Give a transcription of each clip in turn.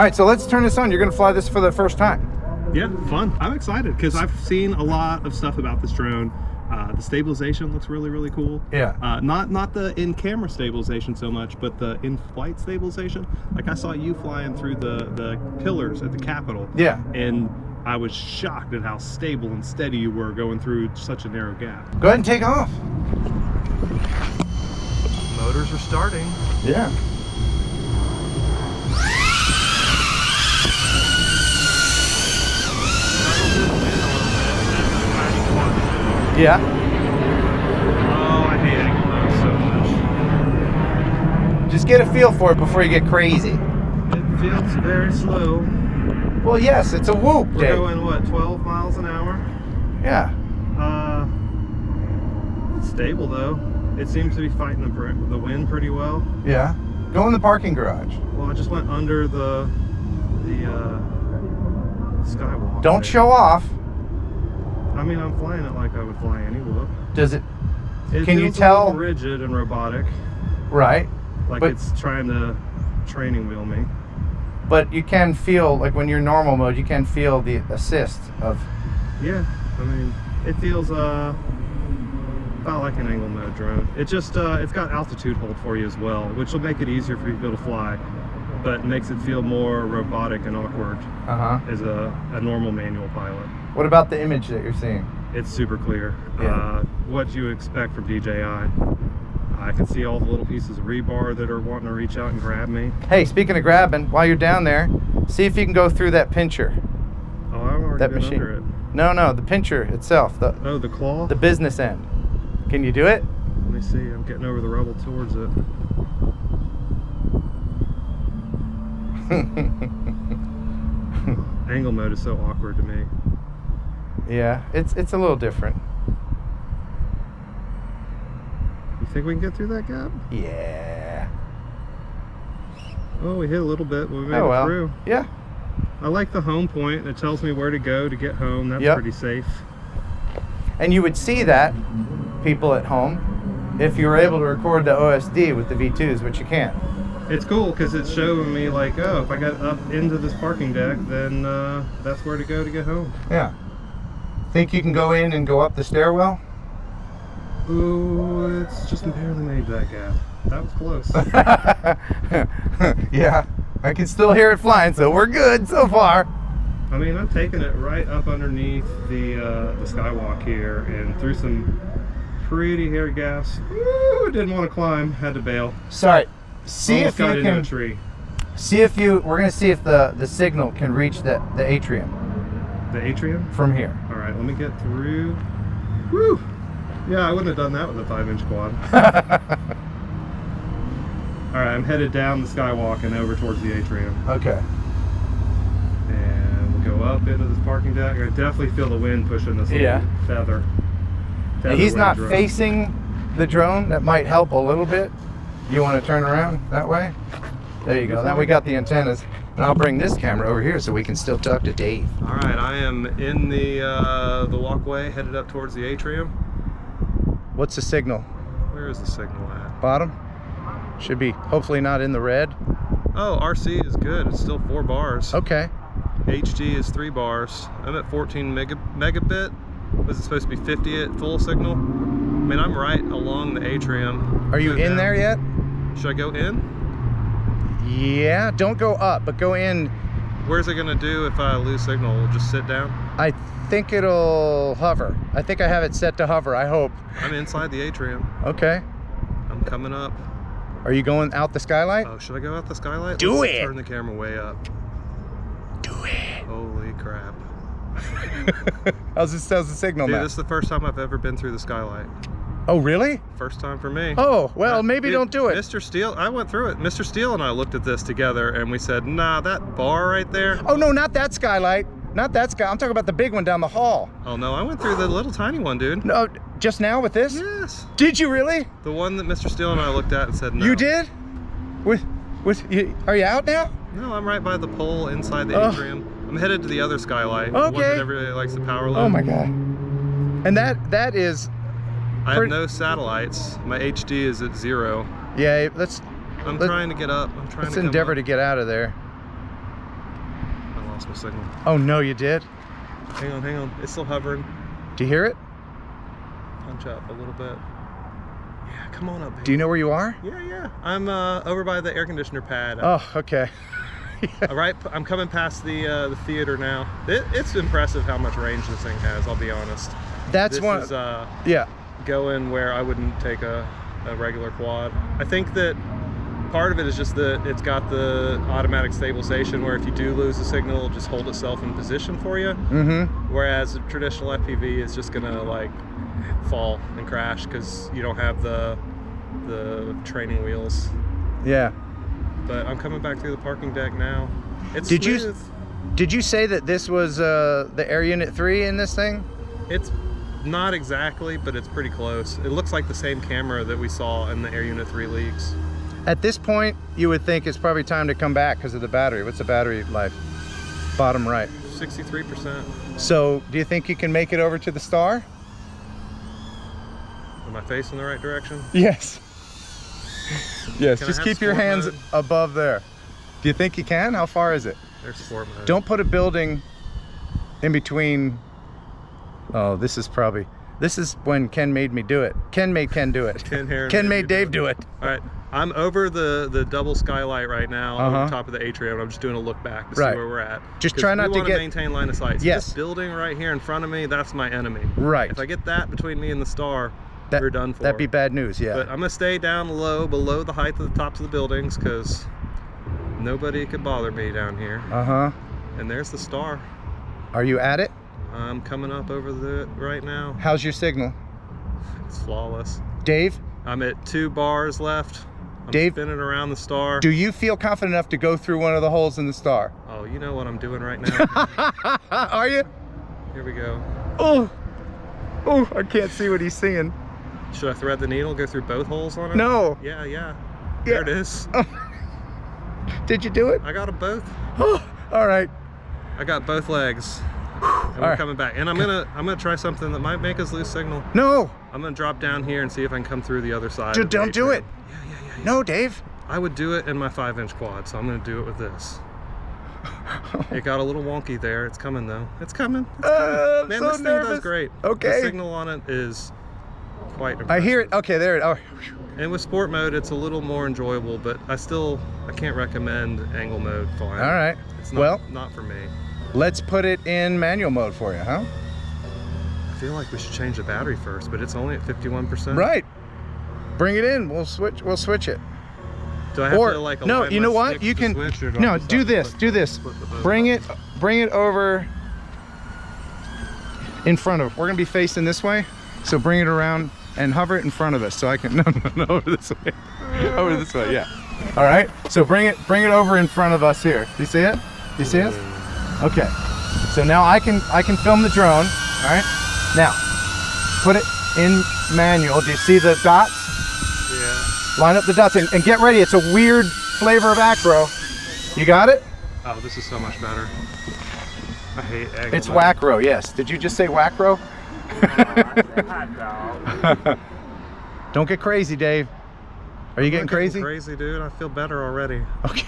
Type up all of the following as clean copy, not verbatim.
right, so let's turn this on. You're gonna fly this for the first time. Yeah, fun. I'm excited because I've seen a lot of stuff about this drone. The stabilization looks really, really cool. Yeah. Not the in-camera stabilization so much, but the in-flight stabilization. Like I saw you flying through the pillars at the Capitol. Yeah. And I was shocked at how stable and steady you were going through such a narrow gap. Go ahead and take off. Motors are starting. Yeah. Yeah. Oh, I hate angle mode so much. Just get a feel for it before you get crazy. It feels very slow. Well, yes, it's a whoop, We're Jake. going, what, 12 miles an hour? Yeah. It's stable though. It seems to be fighting the wind pretty well. Yeah. Go in the parking garage. Well, I just went under the skywalk. Don't there. show off. I mean, I'm flying it like I would fly any whoop. Does it? It Can you feels tell? a little rigid and robotic, Right. like But- it's trying to training wheel me. But you can feel, like when you're normal mode, you can feel the assist of... Yeah, I mean, it feels about like an angle mode drone. It just it's got altitude hold for you as well, which will make it easier for you to be able to fly, but makes it feel more robotic and awkward as a normal manual pilot. What about the image that you're seeing? It's super clear. Yeah. What you expect from DJI. I can see all the little pieces of rebar that are wanting to reach out and grab me. Hey, speaking of grabbing, while you're down there, see if you can go through that pincher. Oh, I've already That been machine. under it. No, the pincher itself. Oh, the claw? The business end. Can you do it? Let me see. I'm getting over the rubble towards it. Angle mode is so awkward to me. Yeah, it's a little different. You think we can get through that gap? Yeah. Oh, we hit a little bit, but we made Oh, well. it through. Yeah. I like the home point. It tells me where to go to get home. That's Yep. pretty safe. And you would see that, people at home, if you were able to record the OSD with the V2s, which you can't. It's cool because it's showing me like, oh, if I got up into this parking deck, then that's where to go to get home. Yeah. Think you can go in and go up the stairwell? Ooh, it's just barely made that gap. That was close. Yeah, I can still hear it flying, so we're good so far. I mean, I'm taking it right up underneath the skywalk here and through some pretty hairy gaps. Woo, didn't want to climb, had to bail. Sorry. See Almost if you got into a can. tree. See if you. We're gonna see if the signal can reach the atrium The atrium? from here. All right, let me get through. Woo! Yeah, I wouldn't have done that with a 5-inch quad. All right, I'm headed down the skywalk and over towards the atrium. Okay. And we'll go up into this parking deck. I definitely feel the wind pushing this little feather. He's not drone. facing the drone. That might help a little bit. You want to turn around that way? There you go. Now we got the antennas. And I'll bring this camera over here so we can still talk to Dave. All right, I am in the walkway, headed up towards the atrium. What's the signal? Where is the signal at? Bottom? Should be hopefully not in the red. Oh, RC is good. It's still 4 bars. Okay. HG is 3 bars. I'm at 14 megabit. Was it supposed to be 50 at full signal? I mean, I'm right along the atrium. Are you in there yet? Should I go in? Yeah, don't go up, but go in. Where's it gonna do if I lose signal? We'll just sit down? I think it'll hover. I think I have it set to hover, I hope. I'm inside the atrium. Okay. I'm coming up. Are you going out the skylight? Oh, should I go out the skylight? Do Let's it. Turn the camera way up. Do it. Holy crap. How's the signal, Dude, Matt? this is the first time I've ever been through the skylight. Oh, really? First time for me. Oh, well, maybe Dude, don't do it. Mr. Steele, I went through it. Mr. Steele and I looked at this together and we said, nah, that bar right there. Oh, no, not that skylight. Not that sky. I'm talking about the big one down the hall. Oh no, I went through the little tiny one, dude. No, just now with this? Yes. Did you really? The one that Mr. Steele and I looked at and said no. You did? Are you out now? No, I'm right by the pole inside the atrium. I'm headed to the other skylight. The one Okay. that everybody likes the power load. Oh my God. And that is... I have no satellites. My HD is at 0. Yeah, I'm trying to get up. I'm trying let's to endeavor come to get out of there. lost my signal. Oh no, you did? Hang on. It's still hovering. Do you hear it? Punch up a little bit. Yeah, come on up, baby. Do you know where you are? Yeah. I'm over by the air conditioner pad. Oh, okay. All right, I'm coming past the theater now. It's impressive how much range this thing has, I'll be honest. That's this one. Is, yeah. Going where I wouldn't take a regular quad. I think that part of it is just that it's got the automatic stabilization where if you do lose the signal, it'll just hold itself in position for you. Mm-hmm. Whereas a traditional FPV is just gonna like fall and crash because you don't have the training wheels. Yeah. But I'm coming back through the parking deck now. It's Did smooth. Did you say that this was the Air Unit 3 in this thing? It's not exactly, but it's pretty close. It looks like the same camera that we saw in the Air Unit 3 leaks. At this point, you would think it's probably time to come back because of the battery. What's the battery life? Bottom right. 63%. So, do you think you can make it over to the star? Am I facing the right direction? Yes. Yes, Can I just have keep your sport hands mode? above there. Do you think you can? How far is it? There's sport mode. Don't put a building in between. Oh, this is when Ken made me do it. Ken made Ken do it. Ken made Dave do it. All right, I'm over the double skylight right now on the top of the atrium. I'm just doing a look back to see where we're at. Just try not to get... maintain line of sight. So yes. This building right here in front of me, that's my enemy. Right. If I get that between me and the star, we're done for. That'd be bad news, yeah. But I'm gonna stay down low, below the height of the tops of the buildings, because nobody could bother me down here. Uh-huh. And there's the star. Are you at it? I'm coming up over it right now. How's your signal? It's flawless. Dave? I'm at 2 bars left. I'm Dave, spinning around the star. Do you feel confident enough to go through one of the holes in the star? Oh, you know what I'm doing right now. Are you? Here we go. Oh, I can't see what he's seeing. Should I thread the needle, go through both holes on it? No. Yeah. There it is. Did you do it? I got them both. All right. I got both legs. And we're coming back. And I'm gonna try something that might make us lose signal. No. I'm gonna drop down here and see if I can come through the other side. Don't do it. Yeah. No, Dave. I would do it in my 5-inch quad, so I'm gonna do it with this. It got a little wonky there. It's coming though. It's coming. I'm Man, so this thing nervous. does great. Okay. The signal on it is quite impressive. I hear it. Okay, there it. Oh. And with sport mode, it's a little more enjoyable, but I can't recommend angle mode flying. All right. It's not for me. Let's put it in manual mode for you, huh? I feel like we should change the battery first, but it's only at 51%. Right. Bring it in. We'll switch it. Do I have to like align no? You know my what? sticks You to can. switch, or do I No, just do have to this. Do this. flip the boat Bring up? it over in front of. We're gonna be facing this way, so bring it around and hover it in front of us, so I can. No, over this way. Over this way. Yeah. All right. So bring it over in front of us here. Do you see it? Do you see us? Okay. So now I can film the drone. All right. Now, put it in manual. Do you see the dots? Yeah. Line up the dots and get ready. It's a weird flavor of acro. You got it? Oh, this is so much better. I hate angle It's mode. Wacro, yes. Did you just say Wacro? Don't get crazy, Dave. Are you getting crazy? Crazy, dude. I feel better already. Okay.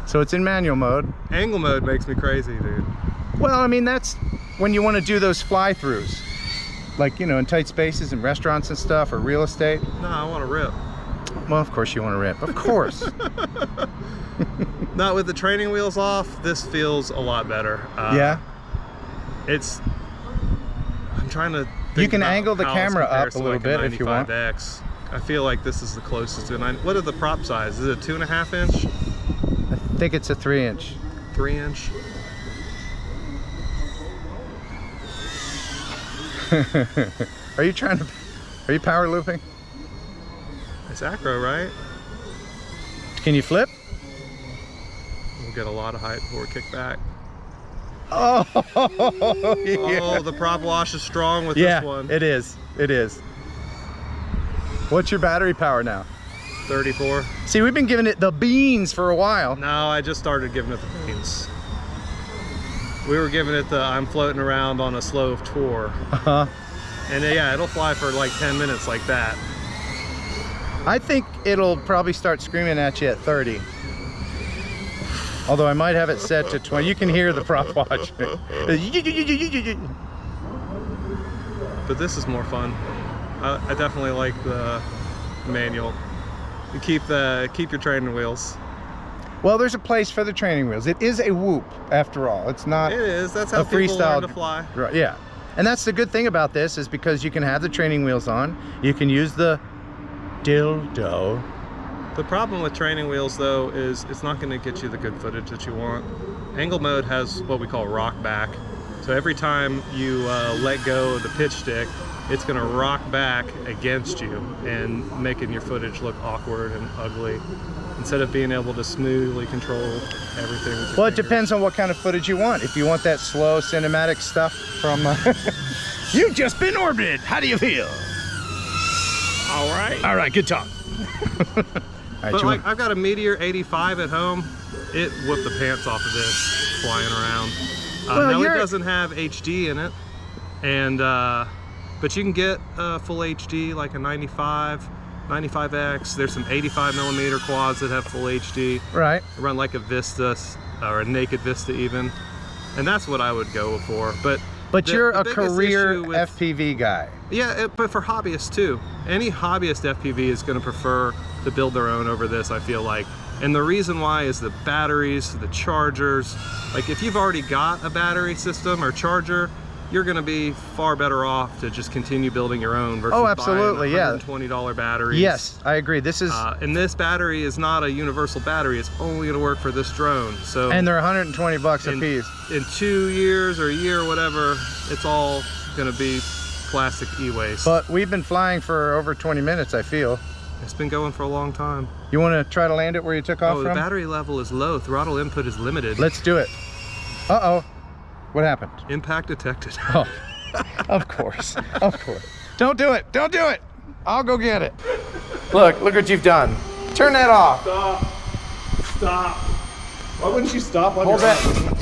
So it's in manual mode. Angle mode makes me crazy, dude. Well, I mean, that's when you want to do those fly-throughs. Like, you know, in tight spaces and restaurants and stuff, or real estate. No, I want to rip. Well, of course you want to rip. Of course. Not with the training wheels off, this feels a lot better. Yeah? I'm trying to think You can about angle the how camera this compares up a to, little like, bit if you want. 95X. I feel like this is the closest to a 9. What are the prop size? Is it 2.5 inch? I think it's a 3-inch. 3 inch? Are you power looping? It's acro, right? Can you flip? We'll get a lot of height before we kick back. Oh, yeah. Oh, the prop wash is strong with Yeah, this one. it is. It is. What's your battery power now? 34. See, we've been giving it the beans for a while. No, I just started giving it the beans. We were giving it the I'm floating around on a slow tour. Uh-huh. And yeah, it'll fly for like 10 minutes like that. I think it'll probably start screaming at you at 30. Although I might have it set to 20. You can hear the prop watch. But this is more fun. I definitely like the manual. You keep your training wheels. Well, there's a place for the training wheels. It is a whoop, after all. It's not. It is. That's how a people freestyle learn to fly. Right, yeah. And that's the good thing about this, is because you can have the training wheels on. You can use the dildo. The problem with training wheels, though, is it's not going to get you the good footage that you want. Angle mode has what we call rock back. So every time you let go of the pitch stick, it's going to rock back against you and making your footage look awkward and ugly instead of being able to smoothly control everything with your Well, it fingers. depends on what kind of footage you want. If you want that slow cinematic stuff from you've just been orbited. How do you feel? All right, good talk. All right, But like, I've got a Meteor 85 at home. It whooped the pants off of this flying around. Well, now it doesn't have HD in it, and but you can get full HD, like a 95X. There's some 85mm quads that have full HD. Right. Run like a Vista or a naked Vista even, and that's what I would go for. But you're a biggest career issue with- FPV guy. Yeah, but for hobbyists too. Any hobbyist FPV is going to prefer to build their own over this, I feel like. And the reason why is the batteries, the chargers. Like if you've already got a battery system or charger, you're going to be far better off to just continue building your own versus absolutely, buying yeah. $120 batteries. Yes, I agree. This is And this battery is not a universal battery. It's only going to work for this drone. So and they're 120 bucks a piece. in 2 years or a year or whatever, it's all going to be plastic e-waste. But we've been flying for over 20 minutes, I feel. It's been going for a long time. You want to try to land it where you took off Oh, from? the battery level is low. Throttle input is limited. Let's do it. Uh-oh. What happened? Impact detected. Oh, of course. Of course. Don't do it. Don't do it. I'll go get it. Look what you've done. Turn that off. Stop. Stop. Why wouldn't you stop on Hold your that. own?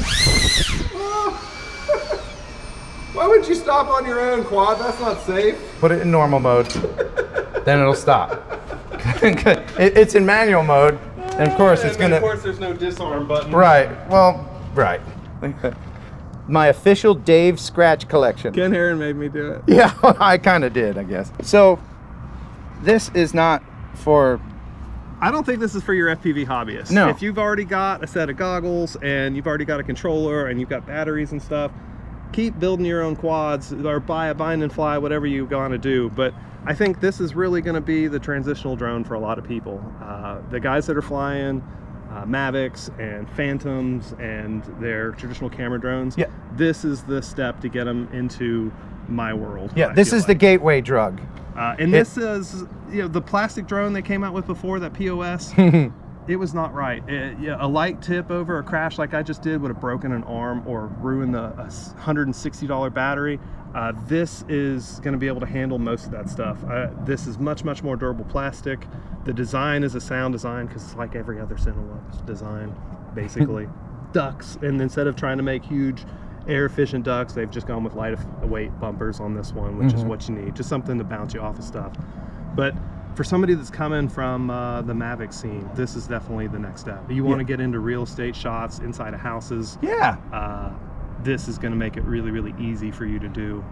Why wouldn't you stop on your own, Quad? That's not safe. Put it in normal mode. Then it'll stop. It's in manual mode. And of course it's gonna. Of course there's no disarm button. Right. Well, right. My official Dave scratch collection. Ken Heron made me do it. Yeah, I kind of did, I guess. So, this is not for. I don't think this is for your FPV hobbyist. No. If you've already got a set of goggles and you've already got a controller and you've got batteries and stuff, keep building your own quads or buy a bind and fly, whatever you want to do. But I think this is really going to be the transitional drone for a lot of people. The guys that are flying Mavics and Phantoms and their traditional camera drones, Yeah. this is the step to get them into my world. Yeah, I this feel is the gateway drug. and this is, you know, the plastic drone they came out with before, that POS, it was not right. Yeah, a light tip over a crash like I just did would have broken an arm or ruined a $160 battery. This is going to be able to handle most of that stuff. This is much more durable plastic. The design is a sound design because it's like every other Cinema design, basically. Ducks, and instead of trying to make huge air efficient ducks, they've just gone with lightweight bumpers on this one, which is what you need, just something to bounce you off of stuff. But for somebody that's coming from the Mavic scene, this is definitely the next step. You want to get into real estate shots inside of houses. Yeah. This is going to make it really easy for you to do.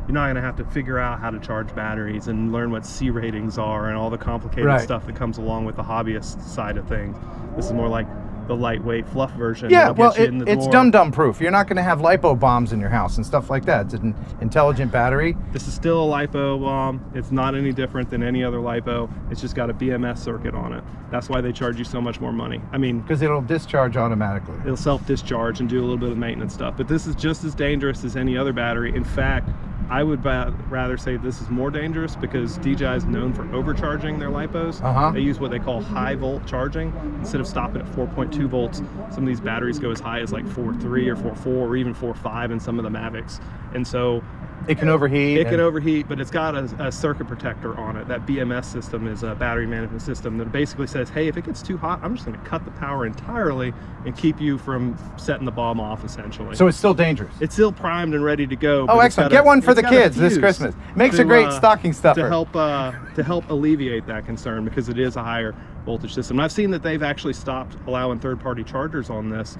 You're not going to have to figure out how to charge batteries and learn what C ratings are and all the complicated stuff that comes along with the hobbyist side of things. This is more like the lightweight fluff version. Yeah, well, you in the it's door. dum-dum proof. You're not going to have lipo bombs in your house and stuff like that. It's an intelligent battery. This is still a LiPo bomb. It's not any different than any other LiPo. It's just got a BMS circuit on it. That's why they charge you so much more money. I mean, Because it'll discharge automatically. it'll self-discharge and do a little bit of maintenance stuff. But this is just as dangerous as any other battery. In fact, I would rather say this is more dangerous because DJI is known for overcharging their LiPos. They use what they call high volt charging. Instead of stopping at 4.2 volts, some of these batteries go as high as like 4.3 or 4.4 or even 4.5 in some of the Mavics. And so it can overheat. it can overheat, but it's got a circuit protector on it. That BMS system is a battery management system that basically says, hey, if it gets too hot, I'm just going to cut the power entirely and keep you from setting the bomb off, essentially. So it's still dangerous. It's still primed and ready to go. Oh, but excellent. Get one for the it's got a kids this fuse Christmas. Makes a to, great stocking stuffer. to help alleviate that concern because it is a higher voltage system. And I've seen that they've actually stopped allowing third-party chargers on this,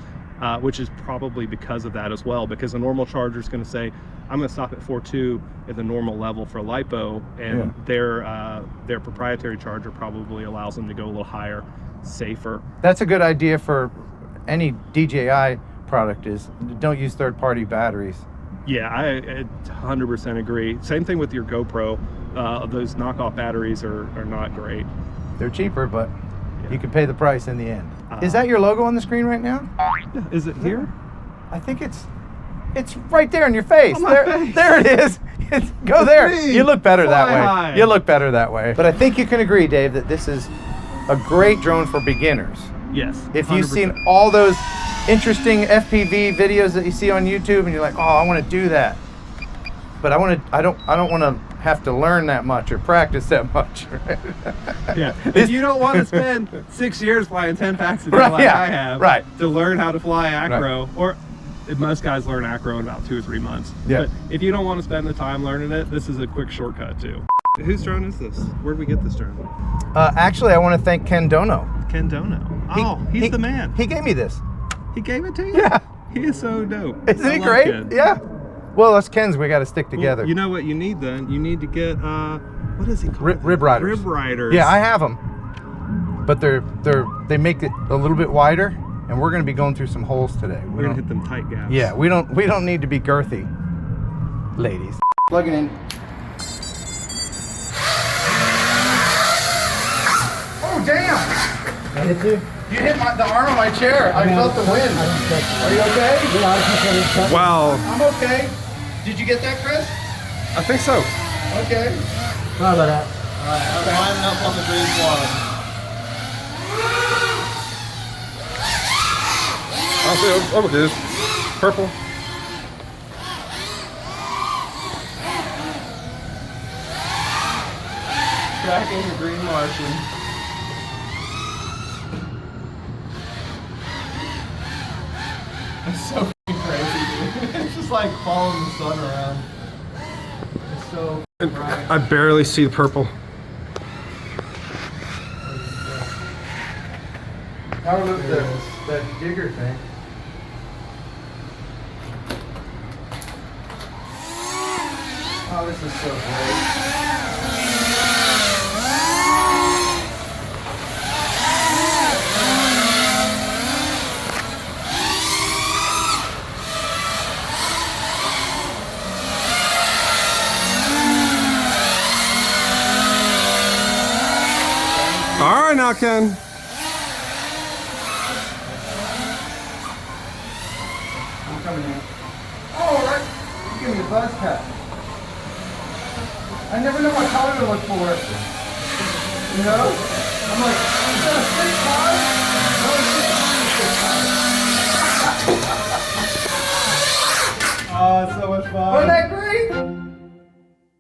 which is probably because of that as well, because a normal charger is going to say, I'm going to stop at 4.2 at the normal level for LiPo, and their proprietary charger probably allows them to go a little higher, safer. That's a good idea for any DJI product, is don't use third-party batteries. Yeah, I 100% agree. Same thing with your GoPro. Those knockoff batteries are not great. They're cheaper, but you can pay the price in the end. Is that your logo on the screen right now? Yeah. Is it here? I think it's right there in your face. On my face. There it is. Go there. me. You look better that Fly way. high. You look better that way. But I think you can agree, Dave, that this is a great drone for beginners. Yes. If you've 100%. seen all those interesting FPV videos that you see on YouTube and you're like, oh, I want to do that, but I don't want to have to learn that much or practice that much. Right? Yeah. If you don't want to spend 6 years flying 10 packs a day like I have to learn how to fly acro, or most guys learn acro in about 2 or 3 months. Yeah. But if you don't want to spend the time learning it, this is a quick shortcut too. Whose drone is this? Where'd we get this drone? Actually, I want to thank Ken Dono. Ken Dono. Oh, he's the man. He gave me this. He gave it to you? Yeah. He is so dope. Isn't I he love great? Ken. Yeah. Well, us Kens, we got to stick together. Well, you know what you need then? You need to get what is he called? Rib riders. Rib riders. Yeah, I have them, but they make it a little bit wider, and we're going to be going through some holes today. We're gonna hit them tight gaps. Yeah, we don't need to be girthy, ladies. Plugging in. Oh damn! I hit you? You hit the arm of my chair. I felt the wind. Are you okay? Wow. I'm okay. Did you get that, Chris? I think so. Okay. Sorry about that. Alright, I'm lining up on the green one. I'll see. Oh, it is. Purple. Tracking the green Martian. It's so f***ing crazy, dude. It's just like following the sun around. It's so bright. I barely see the purple. How about that jigger thing? Oh, this is so great. All right, now, Ken. I'm coming in. Oh, right. You give me a buzz cut. I never know what color to look for. You know? I'm like, is that a 6.5? No, it's 6.5. Oh, it's so much fun. But